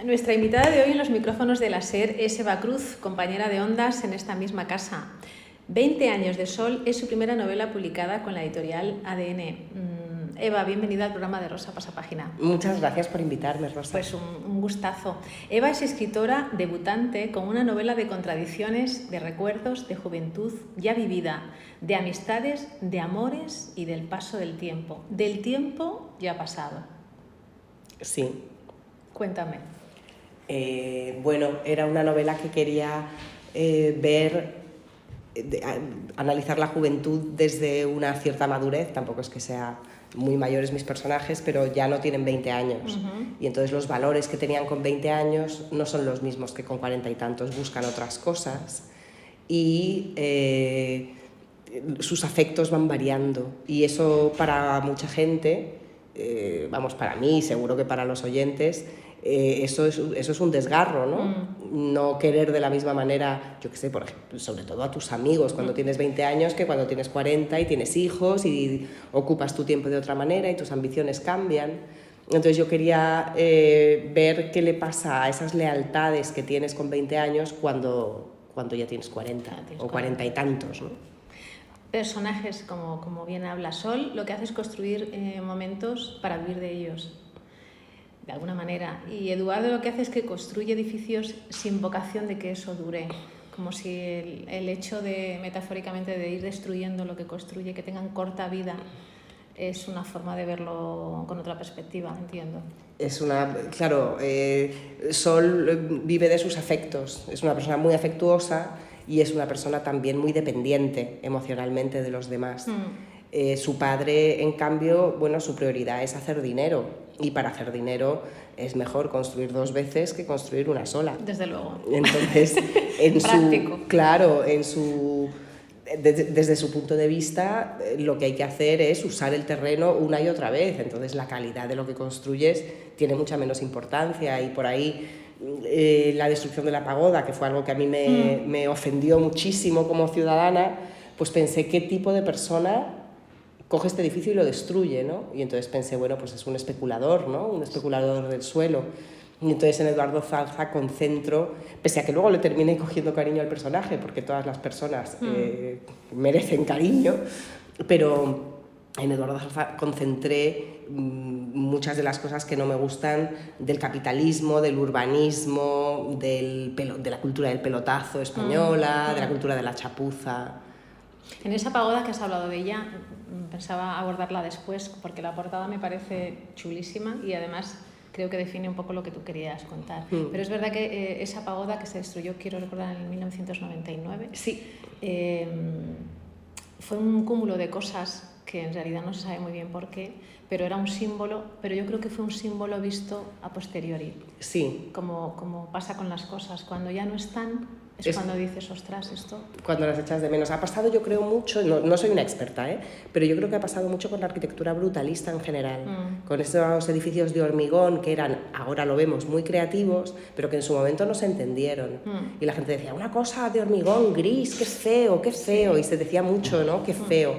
Nuestra invitada de hoy en los micrófonos de la SER es Eva Cruz, compañera de Ondas en esta misma casa. 20 años de sol es su primera novela publicada con la editorial ADN. Eva, bienvenida al programa de Rosa Pasapágina. Muchas gracias por invitarme, Rosa. Pues un gustazo. Eva es escritora debutante con una novela de contradicciones, de recuerdos, de juventud ya vivida, de amistades, de amores y del paso del tiempo. Del tiempo ya pasado. Sí. Cuéntame. Bueno, era una novela que quería analizar la juventud desde una cierta madurez. Tampoco es que sea muy mayores mis personajes, pero ya no tienen 20 años. Y entonces los valores que tenían con 20 años no son los mismos que con 40 y tantos, buscan otras cosas y sus afectos van variando. Y eso para mucha gente, para mí, seguro que para los oyentes, eso es un desgarro, ¿no? No querer de la misma manera, yo qué sé, por ejemplo, sobre todo a tus amigos cuando tienes 20 años que cuando tienes 40 y tienes hijos y ocupas tu tiempo de otra manera y tus ambiciones cambian. Entonces yo quería ver qué le pasa a esas lealtades que tienes con 20 años cuando ya tienes 40 o 40 y tantos, ¿no? Personajes, como bien habla Sol, lo que hace es construir momentos para vivir de ellos, de alguna manera. Y Eduardo lo que hace es que construye edificios sin vocación de que eso dure, como si el hecho de, metafóricamente, de ir destruyendo lo que construye, que tengan corta vida, es una forma de verlo con otra perspectiva, entiendo. Claro, Sol vive de sus afectos, es una persona muy afectuosa y es una persona también muy dependiente emocionalmente de los demás. Su padre, en cambio, su prioridad es hacer dinero, y para hacer dinero es mejor construir 2 veces que construir una sola. Desde luego. Entonces, desde su punto de vista, lo que hay que hacer es usar el terreno una y otra vez. Entonces, la calidad de lo que construyes tiene mucha menos importancia, y por ahí la destrucción de la pagoda, que fue algo que a mí me ofendió muchísimo como ciudadana, pues pensé, ¿qué tipo de persona coge este edificio y lo destruye, ¿no? Y entonces pensé, pues es un especulador, ¿no? Un especulador del suelo. Y entonces en Eduardo Zanza concentro, pese a que luego le terminé cogiendo cariño al personaje, porque todas las personas merecen cariño, pero en Eduardo Zanza concentré muchas de las cosas que no me gustan del capitalismo, del urbanismo, de la cultura del pelotazo española, de la cultura de la chapuza. En esa pagoda que has hablado de ella, pensaba abordarla después, porque la portada me parece chulísima y además creo que define un poco lo que tú querías contar. Pero es verdad que esa pagoda que se destruyó, quiero recordar, en 1999, sí. Fue un cúmulo de cosas que en realidad no se sabe muy bien por qué, pero era un símbolo, pero yo creo que fue un símbolo visto a posteriori. Sí. Como pasa con las cosas, cuando ya no están, es cuando dices, ostras, esto... Cuando las echas de menos. Ha pasado, yo creo, mucho, no soy una experta, pero yo creo que ha pasado mucho con la arquitectura brutalista en general, con esos edificios de hormigón que eran, ahora lo vemos, muy creativos, pero que en su momento no se entendieron. Y la gente decía, una cosa de hormigón gris, qué feo, y se decía mucho, ¿no? Qué feo.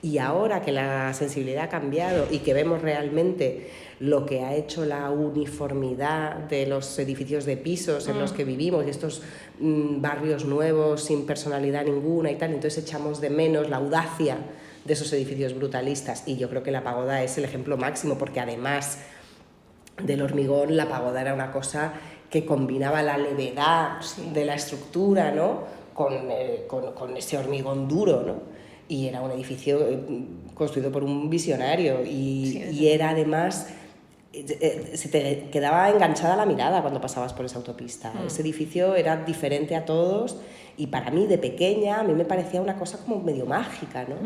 Y ahora que la sensibilidad ha cambiado y que vemos realmente lo que ha hecho la uniformidad de los edificios de pisos en los que vivimos y estos barrios nuevos sin personalidad ninguna y tal, entonces echamos de menos la audacia de esos edificios brutalistas, y yo creo que la pagoda es el ejemplo máximo, porque además del hormigón, la pagoda era una cosa que combinaba la levedad de la estructura, ¿no? con ese hormigón duro, ¿no? Y era un edificio construido por un visionario y era además, se te quedaba enganchada la mirada cuando pasabas por esa autopista. Ese edificio era diferente a todos y para mí, de pequeña, a mí me parecía una cosa como medio mágica, ¿no?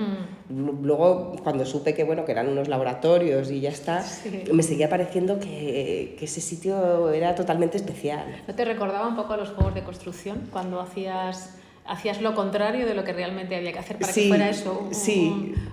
Luego, cuando supe que eran unos laboratorios y ya está, me seguía pareciendo que ese sitio era totalmente especial. ¿No te recordaba un poco a los juegos de construcción cuando hacías lo contrario de lo que realmente había que hacer para que fuera eso,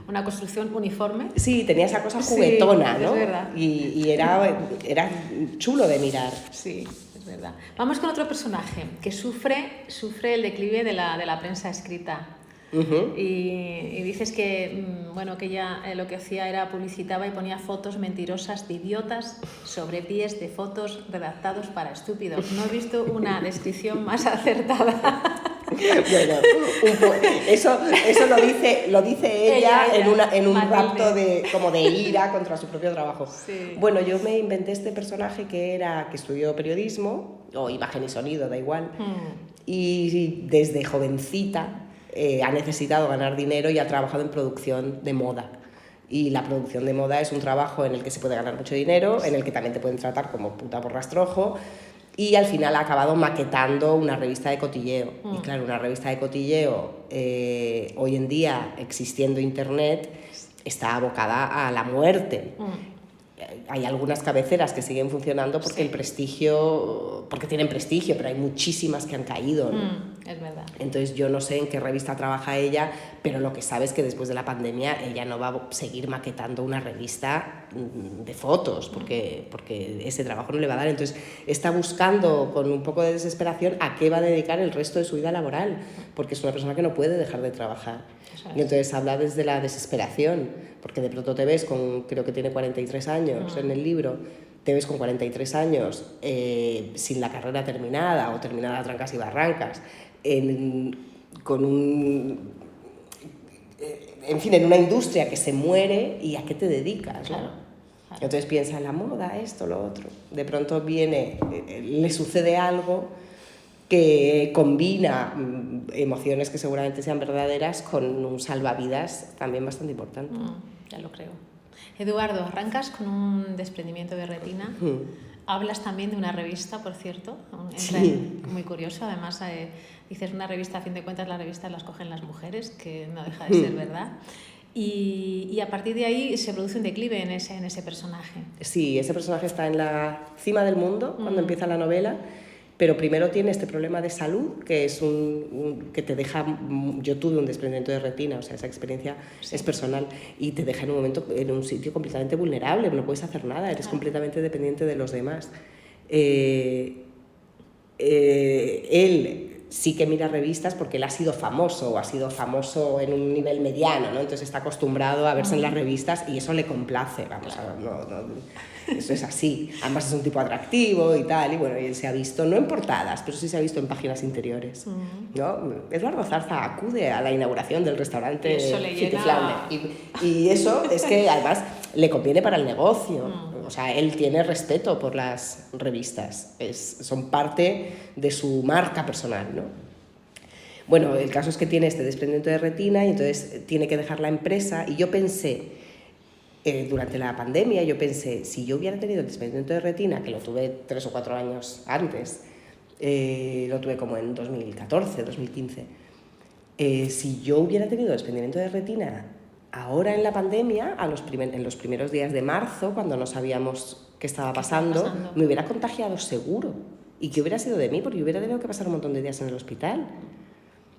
una construcción uniforme? Sí, tenía esa cosa juguetona, ¿no? Es verdad. Y era chulo de mirar. Sí, es verdad. Vamos con otro personaje que sufre el declive de la prensa escrita. Y dices que, bueno, que ella lo que hacía era publicitaba y ponía fotos mentirosas de idiotas sobre pies de fotos redactados para estúpidos. No he visto una descripción más acertada. Bueno, eso lo dice ella en un rapto como de ira contra su propio trabajo. Sí. Bueno, yo me inventé este personaje que estudió periodismo, o imagen y sonido, da igual, y desde jovencita ha necesitado ganar dinero y ha trabajado en producción de moda. Y la producción de moda es un trabajo en el que se puede ganar mucho dinero, en el que también te pueden tratar como puta por rastrojo. Y al final ha acabado maquetando una revista de cotilleo. Y claro, una revista de cotilleo, hoy en día, existiendo internet, está abocada a la muerte. Hay algunas cabeceras que siguen funcionando porque porque tienen prestigio, pero hay muchísimas que han caído, ¿no? Es verdad. Entonces yo no sé en qué revista trabaja ella, pero lo que sabe es que después de la pandemia ella no va a seguir maquetando una revista de fotos, porque ese trabajo no le va a dar. Entonces está buscando con un poco de desesperación a qué va a dedicar el resto de su vida laboral, porque es una persona que no puede dejar de trabajar. Y entonces habla desde la desesperación, porque de pronto te ves creo que tiene 43 años en el libro, te ves con 43 años sin la carrera terminada o terminada a trancas y barrancas, en una industria que se muere, ¿y a qué te dedicas? Claro, ¿no? claro. Entonces piensa en la moda, esto, lo otro. De pronto le sucede algo que combina emociones que seguramente sean verdaderas con un salvavidas también bastante importante. Ya lo creo. Eduardo, arrancas con un desprendimiento de retina. Hablas también de una revista, por cierto, muy curioso. Además, dices una revista, a fin de cuentas las revistas las cogen las mujeres, que no deja de ser verdad. Y a partir de ahí se produce un declive en ese personaje. Sí, ese personaje está en la cima del mundo cuando empieza la novela, pero primero tiene este problema de salud, que es que te deja... Yo tuve un desprendimiento de retina, o sea, esa experiencia es personal, y te deja en un sitio completamente vulnerable, no puedes hacer nada, eres completamente dependiente de los demás. Él sí que mira revistas porque él ha sido famoso, o ha sido famoso en un nivel mediano, ¿no? Entonces está acostumbrado a verse en las revistas y eso le complace, eso es así. Además es un tipo atractivo y tal, y bueno, y él se ha visto, no en portadas, pero sí se ha visto en páginas interiores, ¿no? Eduardo Zarza acude a la inauguración del restaurante City Flounder, y eso es que además le conviene para el negocio. O sea, él tiene respeto por las revistas, son parte de su marca personal, ¿no? Bueno, el caso es que tiene este desprendimiento de retina y entonces tiene que dejar la empresa, y yo pensé, durante la pandemia, si yo hubiera tenido el desprendimiento de retina, que lo tuve 3 o 4 años antes, lo tuve como en 2014, 2015, si yo hubiera tenido desprendimiento de retina ahora en la pandemia, en los primeros días de marzo, cuando no sabíamos qué estaba pasando, me hubiera contagiado seguro. ¿Y qué hubiera sido de mí? Porque hubiera tenido que pasar un montón de días en el hospital.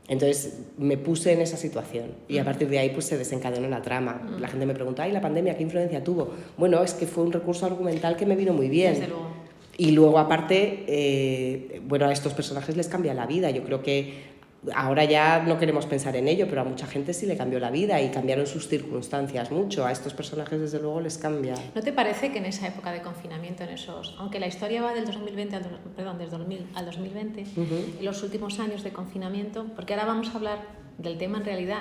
Entonces me puse en esa situación y a partir de ahí pues se desencadenó la trama. La gente me pregunta, ¿y la pandemia qué influencia tuvo? Bueno, es que fue un recurso argumental que me vino muy bien. Desde luego. Y luego aparte, a estos personajes les cambia la vida. Yo creo que ahora ya no queremos pensar en ello, pero a mucha gente sí le cambió la vida y cambiaron sus circunstancias mucho. A estos personajes desde luego les cambia. ¿No te parece que en esa época de confinamiento, aunque la historia va del 2020 desde 2000 al 2020, en los últimos años de confinamiento, porque ahora vamos a hablar del tema en realidad,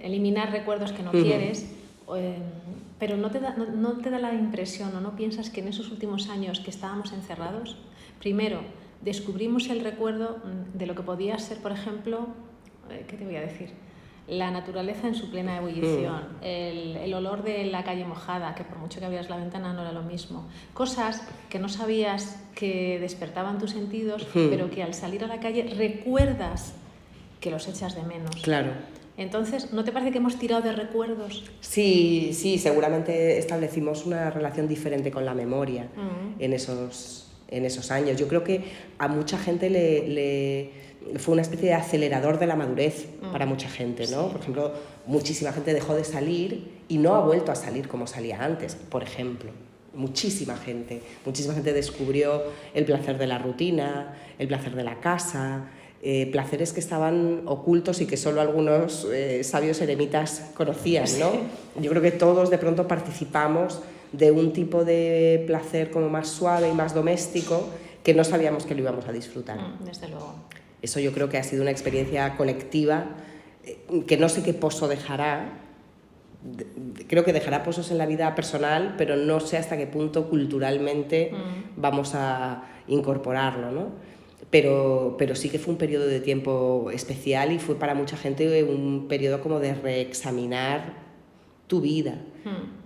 eliminar recuerdos que no quieres, pero no te da la impresión o no piensas que en esos últimos años que estábamos encerrados, primero descubrimos el recuerdo de lo que podía ser, por ejemplo, ¿qué te voy a decir? La naturaleza en su plena ebullición, el olor de la calle mojada, que por mucho que abrieras la ventana no era lo mismo. Cosas que no sabías que despertaban tus sentidos, pero que al salir a la calle recuerdas que los echas de menos. Claro. Entonces, ¿no te parece que hemos tirado de recuerdos? Sí, seguramente establecimos una relación diferente con la memoria en esos años. Yo creo que a mucha gente fue una especie de acelerador de la madurez para mucha gente, ¿no? Por ejemplo, muchísima gente dejó de salir y no ha vuelto a salir como salía antes, por ejemplo. Muchísima gente descubrió el placer de la rutina, el placer de la casa, placeres que estaban ocultos y que solo algunos sabios eremitas conocían, ¿no? Yo creo que todos de pronto participamos de un tipo de placer como más suave y más doméstico que no sabíamos que lo íbamos a disfrutar. Desde luego. Eso yo creo que ha sido una experiencia colectiva que no sé qué pozo dejará. Creo que dejará pozos en la vida personal, pero no sé hasta qué punto culturalmente vamos a incorporarlo, ¿no? Pero sí que fue un periodo de tiempo especial y fue para mucha gente un periodo como de reexaminar tu vida.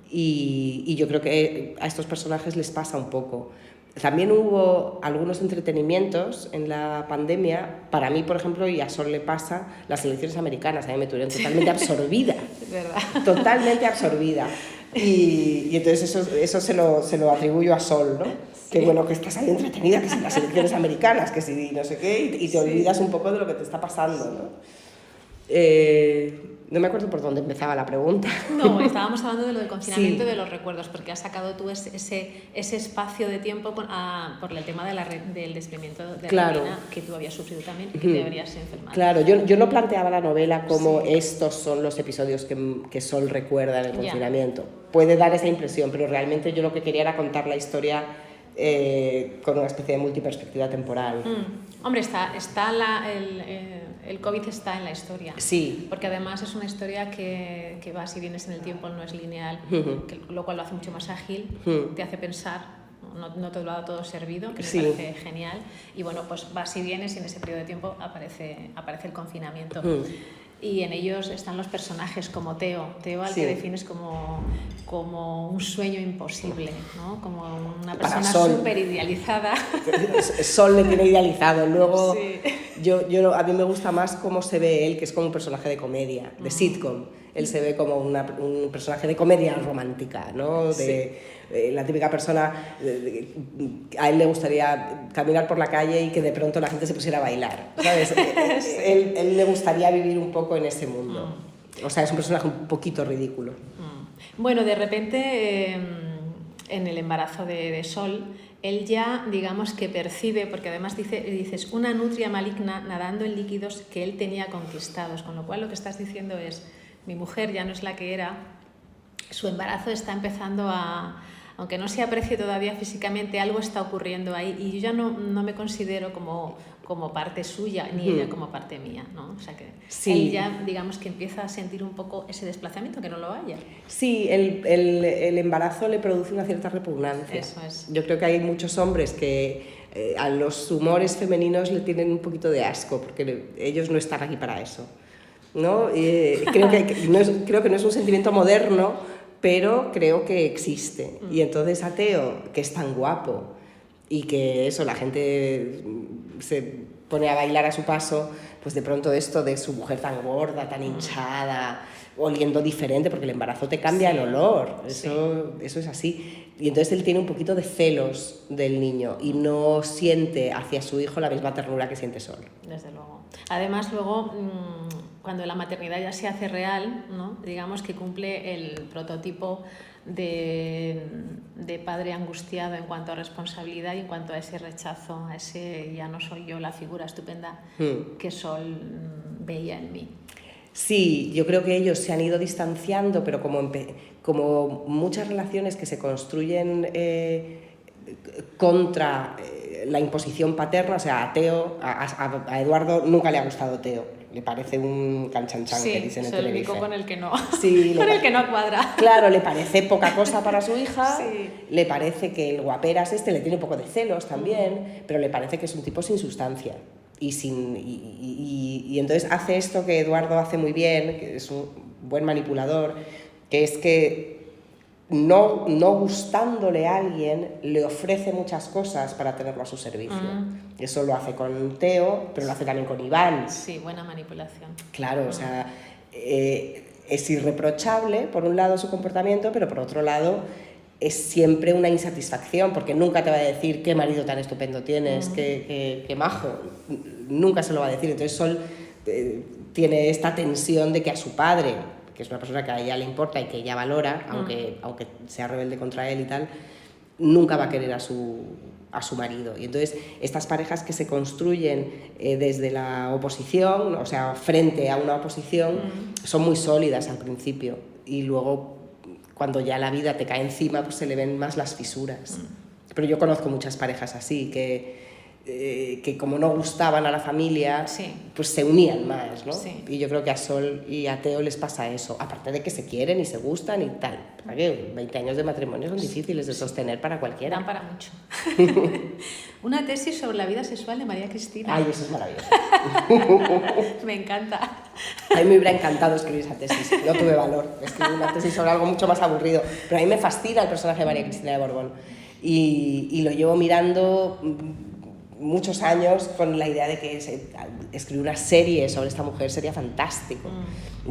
Y yo creo que a estos personajes les pasa un poco. También hubo algunos entretenimientos en la pandemia. Para mí, por ejemplo, y a Sol le pasa, las elecciones americanas. A mí me tuvieron totalmente absorbida. Es verdad. Totalmente absorbida. Y entonces eso se lo atribuyo a Sol, ¿no? Sí. Que bueno, que estás ahí entretenida, que si las elecciones americanas, que si no sé qué, y te olvidas un poco de lo que te está pasando, ¿no? No me acuerdo por dónde empezaba la pregunta. No, estábamos hablando de lo del confinamiento Sí. y de los recuerdos, porque has sacado tú ese espacio de tiempo por el tema del desprendimiento de Claro. retina que tú habías sufrido también y que te habrías enfermado. Claro, yo no planteaba la novela como Sí. estos son los episodios que Sol recuerda en el confinamiento. Puede dar esa impresión, pero realmente yo lo que quería era contar la historia con una especie de multiperspectiva temporal. Hombre, el COVID está en la historia. Sí. Porque además es una historia que vas y vienes en el tiempo, no es lineal, lo cual lo hace mucho más ágil, te hace pensar, no te lo ha dado todo servido, que me parece genial. Y bueno, pues vas y vienes y en ese periodo de tiempo aparece el confinamiento. Y en ellos están los personajes como Teo al que defines como un sueño imposible, ¿no? Como una persona súper idealizada. Sol le tiene idealizado. Luego, a mí me gusta más cómo se ve él, que es como un personaje de comedia, de sitcom. Él se ve como un personaje de comedia romántica, ¿no? La típica persona, a él le gustaría caminar por la calle y que de pronto la gente se pusiera a bailar, ¿sabes? Él le gustaría vivir un poco en ese mundo. O sea, es un personaje un poquito ridículo. Bueno, de repente, en el embarazo de Sol, él ya, digamos que percibe, porque además dices, una nutria maligna nadando en líquidos que él tenía conquistados, con lo cual lo que estás diciendo es, mi mujer ya no es la que era, su embarazo está empezando aunque no se aprecie todavía físicamente, algo está ocurriendo ahí y yo ya no me considero como parte suya, ni ella como parte mía, ¿no? O sea que él ya, digamos que empieza a sentir un poco ese desplazamiento, que no lo haya. Sí, el embarazo le produce una cierta repugnancia. Eso es. Yo creo que hay muchos hombres que a los humores femeninos le tienen un poquito de asco, porque ellos no están aquí para eso, ¿no? Creo que no es un sentimiento moderno, pero creo que existe. Y entonces a Teo, que es tan guapo y que eso, la gente se pone a bailar a su paso, pues de pronto esto de su mujer tan gorda, tan hinchada, oliendo diferente, porque el embarazo te cambia el olor, eso es así. Y entonces él tiene un poquito de celos del niño y no siente hacia su hijo la misma ternura que siente Sol. Desde luego. Además, luego, cuando la maternidad ya se hace real, ¿no? Digamos que cumple el prototipo de padre angustiado en cuanto a responsabilidad y en cuanto a ese rechazo, a ese ya no soy yo la figura estupenda que Sol veía en mí. Sí, yo creo que ellos se han ido distanciando, pero como muchas relaciones que se construyen contra la imposición paterna, o sea, a Eduardo nunca le ha gustado Teo. Le parece un canchanchan que dicen en Tenerife. Sí, es el único con el que no, el que no cuadra. Claro, le parece poca cosa para su hija, le parece que el guaperas le tiene un poco de celos también, pero le parece que es un tipo sin sustancia. Y entonces hace esto que Eduardo hace muy bien, que es un buen manipulador, que es que no gustándole a alguien, le ofrece muchas cosas para tenerlo a su servicio. Eso lo hace con Teo, pero lo hace también con Iván. Sí, buena manipulación. Claro, o sea, es irreprochable, por un lado, su comportamiento, pero por otro lado, es siempre una insatisfacción, porque nunca te va a decir qué marido tan estupendo tienes, qué majo. Nunca se lo va a decir. Entonces Sol tiene esta tensión de que a su padre, que es una persona que a ella le importa y que ella valora, aunque sea rebelde contra él y tal, nunca va a querer a su a su marido. Y entonces estas parejas que se construyen desde la oposición, o sea, frente a una oposición, son muy sólidas al principio y luego cuando ya la vida te cae encima pues se le ven más las fisuras. Pero yo conozco muchas parejas así que como no gustaban a la familia, pues se unían más, ¿no? Sí. Y yo creo que a Sol y a Teo les pasa eso, aparte de que se quieren y se gustan y tal. Porque 20 años de matrimonio son difíciles de sostener para cualquiera. Dan para mucho. Una tesis sobre la vida sexual de María Cristina. Ay, eso es maravilloso. Me encanta. A mí me hubiera encantado escribir esa tesis, no tuve valor. Escribí una tesis sobre algo mucho más aburrido, pero a mí me fascina el personaje de María Cristina de Borbón y lo llevo mirando muchos años con la idea de que escribir una serie sobre esta mujer sería fantástico.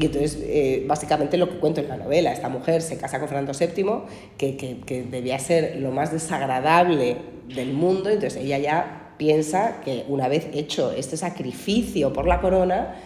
Y entonces, básicamente lo que cuento en la novela, esta mujer se casa con Fernando VII, que debía ser lo más desagradable del mundo, entonces ella ya piensa que una vez hecho este sacrificio por la corona,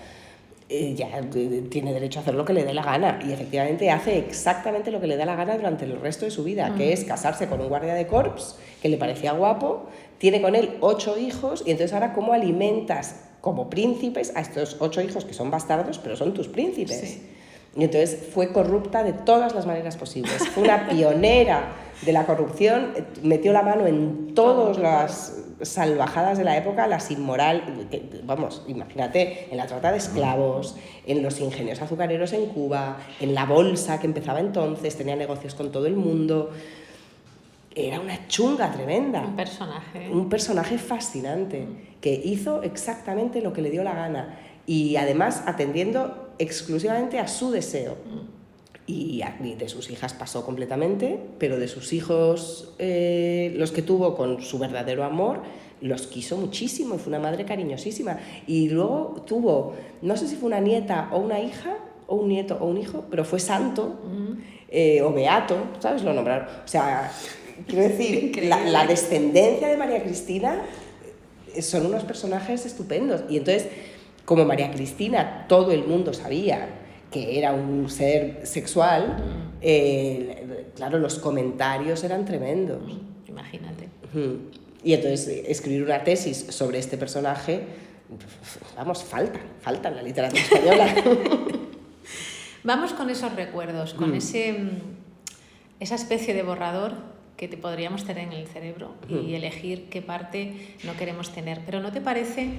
ya tiene derecho a hacer lo que le dé la gana, y efectivamente hace exactamente lo que le da la gana durante el resto de su vida, que es casarse con un guardia de corps que le parecía guapo, tiene con él 8 hijos, y entonces ahora ¿cómo alimentas como príncipes a estos 8 hijos que son bastardos, pero son tus príncipes? Sí. Y entonces fue corrupta de todas las maneras posibles, fue una pionera de la corrupción, metió la mano en todas las salvajadas de la época, las inmoral, vamos, imagínate, en la trata de esclavos, en los ingenios azucareros en Cuba, en la bolsa que empezaba entonces, tenía negocios con todo el mundo. Era una chunga tremenda. Un personaje fascinante, que hizo exactamente lo que le dio la gana y además atendiendo exclusivamente a su deseo. Y de sus hijas pasó completamente, pero de sus hijos, los que tuvo con su verdadero amor, los quiso muchísimo y fue una madre cariñosísima. Y luego tuvo, no sé si fue una nieta o una hija, o un nieto o un hijo, pero fue santo o beato, ¿sabes? Lo nombraron. O sea, quiero decir, la descendencia de María Cristina son unos personajes estupendos. Y entonces, como María Cristina todo el mundo sabía que era un ser sexual, claro, los comentarios eran tremendos. Imagínate. Y entonces escribir una tesis sobre este personaje, vamos, falta en la literatura española. Vamos con esos recuerdos, con esa especie de borrador que te podríamos tener en el cerebro y elegir qué parte no queremos tener. Pero ¿no te parece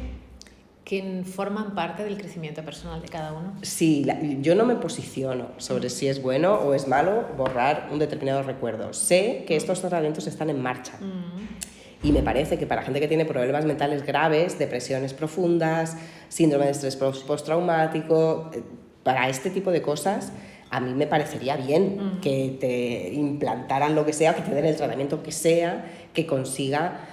que forman parte del crecimiento personal de cada uno? Sí, yo no me posiciono sobre si es bueno o es malo borrar un determinado recuerdo. Sé que estos tratamientos están en marcha. Y me parece que para gente que tiene problemas mentales graves, depresiones profundas, síndrome de estrés postraumático, para este tipo de cosas, a mí me parecería bien que te implantaran lo que sea, que te den el tratamiento que sea, que consiga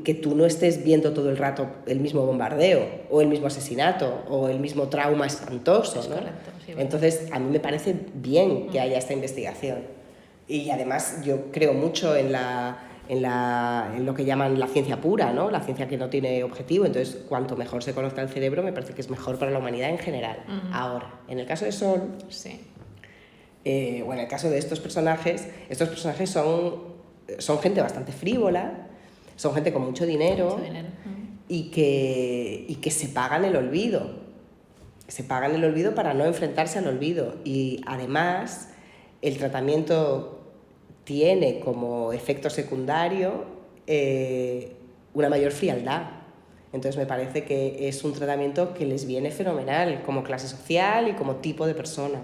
que tú no estés viendo todo el rato el mismo bombardeo o el mismo asesinato o el mismo trauma espantoso, ¿no? Correcto, sí, entonces a mí me parece bien que haya esta investigación y además yo creo mucho en lo que llaman la ciencia pura, ¿no? La ciencia que no tiene objetivo, entonces cuanto mejor se conozca el cerebro me parece que es mejor para la humanidad en general. Ahora, en el caso de Sol, o en el caso de estos personajes son gente bastante frívola, son gente con mucho dinero, y que se pagan el olvido. Se pagan el olvido para no enfrentarse al olvido. Y además, el tratamiento tiene como efecto secundario una mayor frialdad. Entonces me parece que es un tratamiento que les viene fenomenal como clase social y como tipo de persona.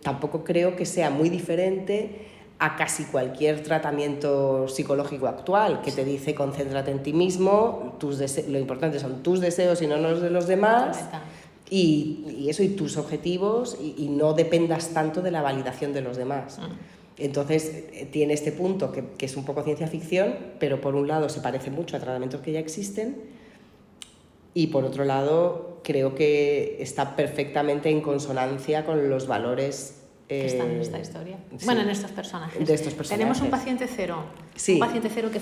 Tampoco creo que sea muy diferente a casi cualquier tratamiento psicológico actual que te dice concéntrate en ti mismo, lo importante son tus deseos y no los de los demás, y eso, y tus objetivos, y no dependas tanto de la validación de los demás. Entonces tiene este punto que es un poco ciencia ficción, pero por un lado se parece mucho a tratamientos que ya existen y por otro lado creo que está perfectamente en consonancia con los valores que están en esta historia. Sí. Bueno, en estos personajes. De estos personajes. Tenemos un paciente cero. Sí. Un paciente cero que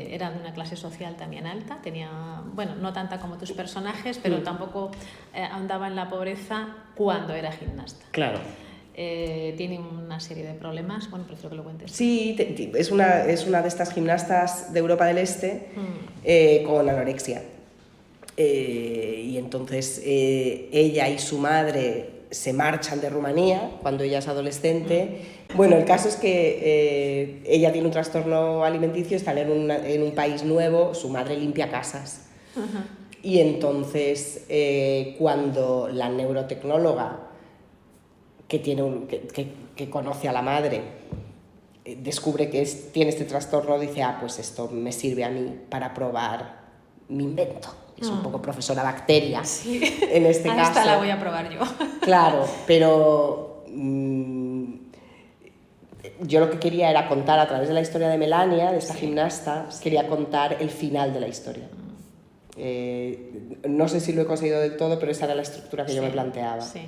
era de una clase social también alta. Tenía, bueno, no tanta como tus personajes, pero tampoco andaba en la pobreza cuando era gimnasta. Claro. tiene una serie de problemas. Bueno, prefiero que lo cuentes. Sí, es una de estas gimnastas de Europa del Este con anorexia. Y entonces ella y su madre se marchan de Rumanía cuando ella es adolescente. Bueno, el caso es que ella tiene un trastorno alimenticio, están en un país nuevo, su madre limpia casas. Y entonces cuando la neurotecnóloga que conoce a la madre descubre que tiene este trastorno, dice, pues esto me sirve a mí para probar mi invento. Es un poco profesora bacteria, sí. En este caso. Esta la voy a probar yo. Claro, pero yo lo que quería era contar a través de la historia de Melania, de esta gimnasta, quería contar el final de la historia. No sé si lo he conseguido del todo, pero esa era la estructura que yo me planteaba. Sí.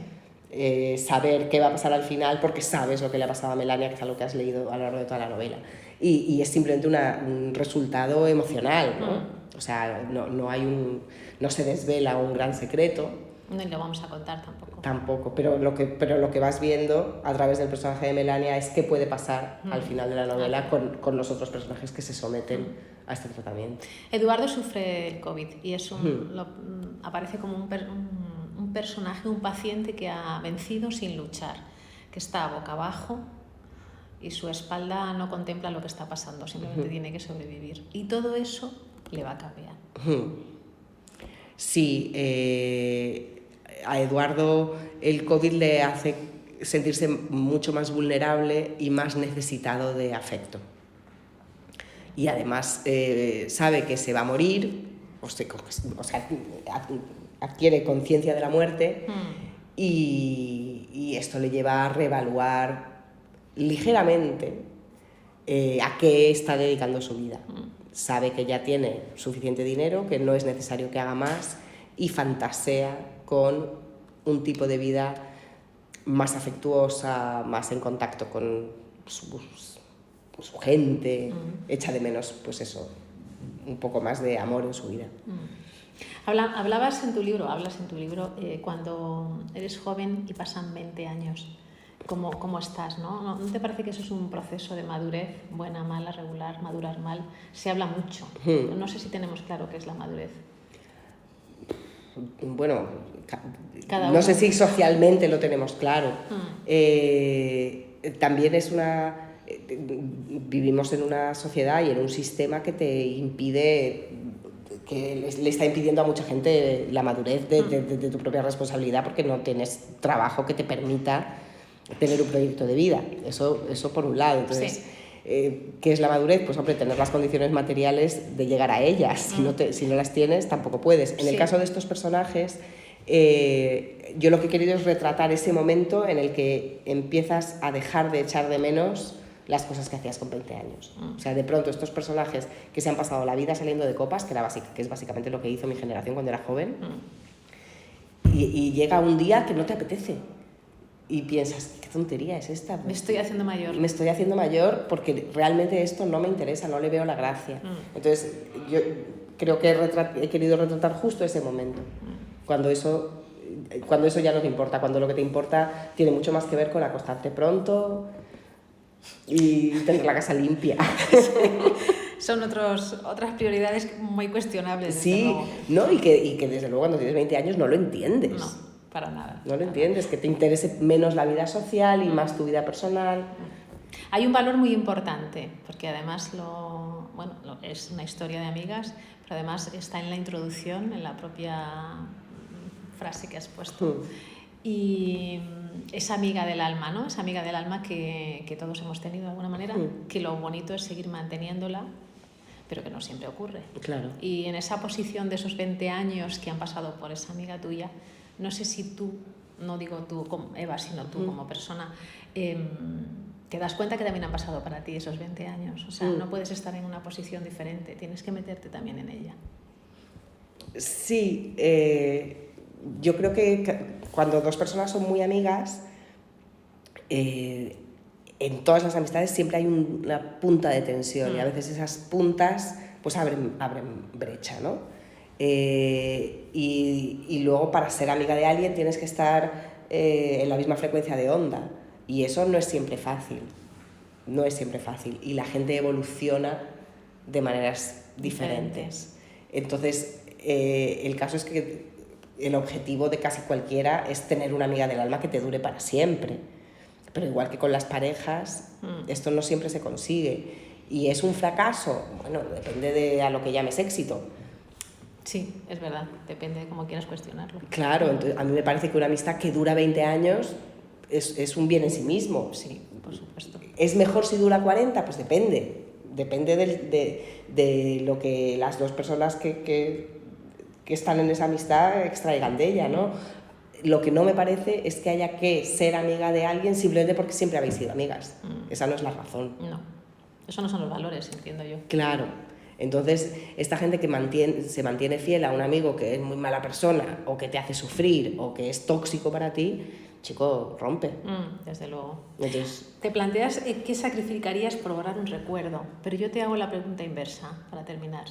Saber qué va a pasar al final porque sabes lo que le ha pasado a Melania, que es algo que has leído a lo largo de toda la novela. Y es simplemente un resultado emocional, ¿no? O sea, no se desvela un gran secreto. No lo vamos a contar tampoco. Tampoco, pero lo que vas viendo a través del personaje de Melania es qué puede pasar al final de la novela con los otros personajes que se someten a este tratamiento. Eduardo sufre el COVID y aparece como un personaje, un paciente que ha vencido sin luchar, que está boca abajo y su espalda no contempla lo que está pasando, simplemente tiene que sobrevivir. Y todo eso le va a cambiar. Sí, a Eduardo el COVID le hace sentirse mucho más vulnerable y más necesitado de afecto. Y además sabe que se va a morir, o sea, adquiere conciencia de la muerte y esto le lleva a reevaluar ligeramente a qué está dedicando su vida. Sabe que ya tiene suficiente dinero, que no es necesario que haga más y fantasea con un tipo de vida más afectuosa, más en contacto con su gente, echa de menos, pues eso, un poco más de amor en su vida. Hablas en tu libro cuando eres joven y pasan 20 años. ¿Cómo estás? ¿No te parece que eso es un proceso de madurez, buena, mala, regular, madurar mal? Se habla mucho, pero no sé si tenemos claro qué es la madurez. Bueno, no sé si socialmente lo tenemos claro. También vivimos en una sociedad y en un sistema que te impide, que le está impidiendo a mucha gente la madurez de tu propia responsabilidad porque no tienes trabajo que te permita tener un proyecto de vida. Eso por un lado. Entonces, ¿qué es la madurez? Pues hombre, tener las condiciones materiales de llegar a ellas. Si no las tienes, tampoco puedes. En el caso de estos personajes, yo lo que he querido es retratar ese momento en el que empiezas a dejar de echar de menos las cosas que hacías con 20 años. O sea, de pronto estos personajes que se han pasado la vida saliendo de copas, que es básicamente lo que hizo mi generación cuando era joven, y llega un día que no te apetece. Y piensas, ¿qué tontería es esta? Me estoy haciendo mayor. Me estoy haciendo mayor porque realmente esto no me interesa, no le veo la gracia. Entonces, yo creo que he querido retratar justo ese momento, cuando eso ya no te importa, cuando lo que te importa tiene mucho más que ver con acostarte pronto y tener la casa limpia. Son otras prioridades muy cuestionables. Sí, ¿no? Y que desde luego cuando tienes 20 años no lo entiendes. No. Para nada. No lo entiendes, que te interese menos la vida social y más tu vida personal. Hay un valor muy importante, porque además es una historia de amigas, pero además está en la introducción, en la propia frase que has puesto. Y esa amiga del alma, ¿no? Esa amiga del alma que todos hemos tenido de alguna manera, que lo bonito es seguir manteniéndola, pero que no siempre ocurre. Claro. Y en esa posición de esos 20 años que han pasado por esa amiga tuya, no sé si tú, no digo tú como Eva, sino tú como persona, te das cuenta que también han pasado para ti esos 20 años. O sea, no puedes estar en una posición diferente, tienes que meterte también en ella. Sí, yo creo que cuando dos personas son muy amigas, en todas las amistades siempre hay una punta de tensión y a veces esas puntas pues abren brecha, ¿no? Y luego para ser amiga de alguien tienes que estar en la misma frecuencia de onda. Y eso no es siempre fácil, no es siempre fácil. Y la gente evoluciona de maneras diferentes. Entonces, el caso es que el objetivo de casi cualquiera es tener una amiga del alma que te dure para siempre. Pero igual que con las parejas, esto no siempre se consigue. ¿Y es un fracaso? Bueno, depende de a lo que llames éxito. Sí, es verdad, depende de cómo quieras cuestionarlo. Claro, entonces, a mí me parece que una amistad que dura 20 años es un bien en sí mismo. Sí, por supuesto. ¿Es mejor si dura 40? Pues depende. Depende de lo que las dos personas que están en esa amistad extraigan de ella, ¿no? Lo que no me parece es que haya que ser amiga de alguien simplemente porque siempre habéis sido amigas. Esa no es la razón. No, eso no son los valores, entiendo yo. Claro. Entonces, esta gente que se mantiene fiel a un amigo que es muy mala persona o que te hace sufrir o que es tóxico para ti, chico, rompe. Desde luego. Entonces, te planteas qué sacrificarías por borrar un recuerdo, pero yo te hago la pregunta inversa para terminar.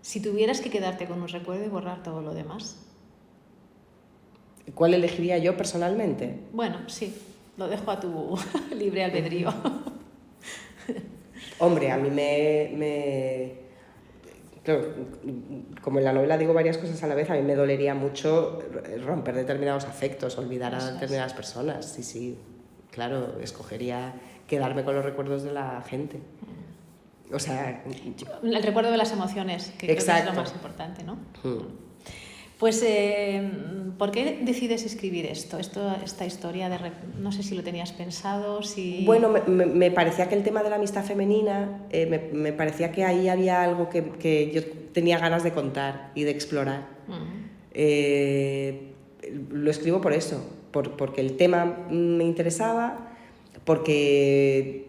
Si tuvieras que quedarte con un recuerdo y borrar todo lo demás. ¿Cuál elegiría yo personalmente? Bueno, sí, lo dejo a tu libre albedrío. Hombre, a mí claro, como en la novela digo varias cosas a la vez, a mí me dolería mucho romper determinados afectos, olvidar a determinadas personas. Sí, sí, claro, escogería quedarme con los recuerdos de la gente. O sea... El recuerdo de las emociones, que creo que es lo más importante, ¿no? Pues, ¿por qué decides escribir esta historia? No sé si lo tenías pensado, si... Bueno, me parecía que el tema de la amistad femenina, me parecía que ahí había algo que yo tenía ganas de contar y de explorar. Lo escribo por eso, porque el tema me interesaba, porque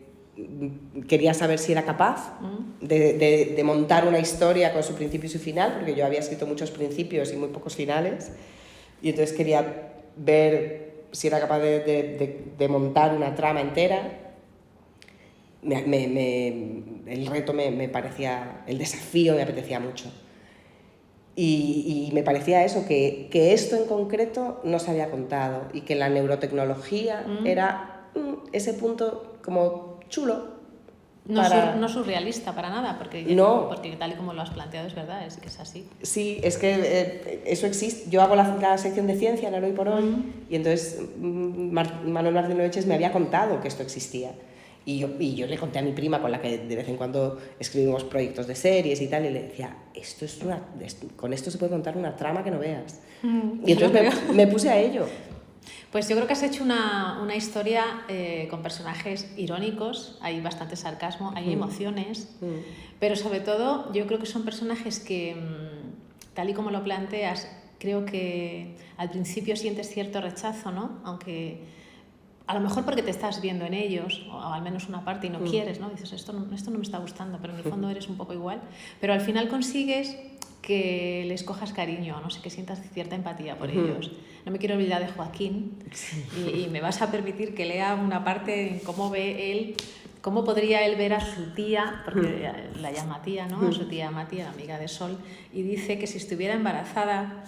quería saber si era capaz de montar una historia con su principio y su final, porque yo había escrito muchos principios y muy pocos finales, y entonces quería ver si era capaz de montar una trama entera. El reto me parecía, el desafío me apetecía mucho. Y me parecía eso, que esto en concreto no se había contado y que la neurotecnología era ese punto como chulo. No surrealista para nada, porque tal y como lo has planteado es verdad, es que es así. Sí, es que eso existe. Yo hago la sección de ciencia en el Hoy por Hoy y entonces Manuel Martín me había contado que esto existía. Y yo le conté a mi prima, con la que de vez en cuando escribimos proyectos de series y tal, y le decía, con esto se puede contar una trama que no veas. Y entonces me puse a ello. Pues yo creo que has hecho una historia con personajes irónicos, hay bastante sarcasmo, hay emociones, pero sobre todo yo creo que son personajes que, tal y como lo planteas, creo que al principio sientes cierto rechazo, ¿no? Aunque a lo mejor porque te estás viendo en ellos, o al menos una parte, y no quieres, ¿no? Dices, esto no me está gustando, pero en el fondo eres un poco igual. Pero al final consigues que les cojas cariño, no sé, que sientas cierta empatía por ellos. No me quiero olvidar de Joaquín, y me vas a permitir que lea una parte en cómo ve él, cómo podría él ver a su tía, porque la llama tía, ¿no? A su tía Mati, la amiga de Sol, y dice que si estuviera embarazada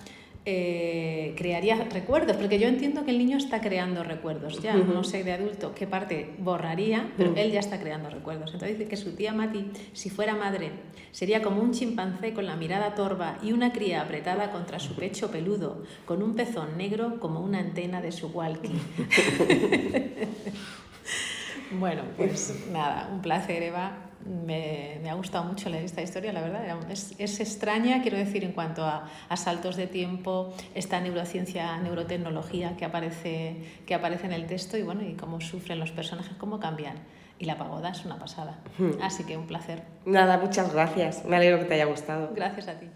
crearía recuerdos, porque yo entiendo que el niño está creando recuerdos ya, no sé de adulto qué parte borraría, pero él ya está creando recuerdos. Entonces dice que su tía Mati, si fuera madre, sería como un chimpancé con la mirada torva y una cría apretada contra su pecho peludo, con un pezón negro como una antena de su walkie. Bueno, pues nada, un placer, Eva. Me ha gustado mucho leer esta historia, la verdad. Es extraña, quiero decir, en cuanto a saltos de tiempo, esta neurociencia, neurotecnología que aparece en el texto y bueno, y cómo sufren los personajes, cómo cambian. Y la pagoda es una pasada. Así que un placer. Nada, muchas gracias. Me alegro que te haya gustado. Gracias a ti.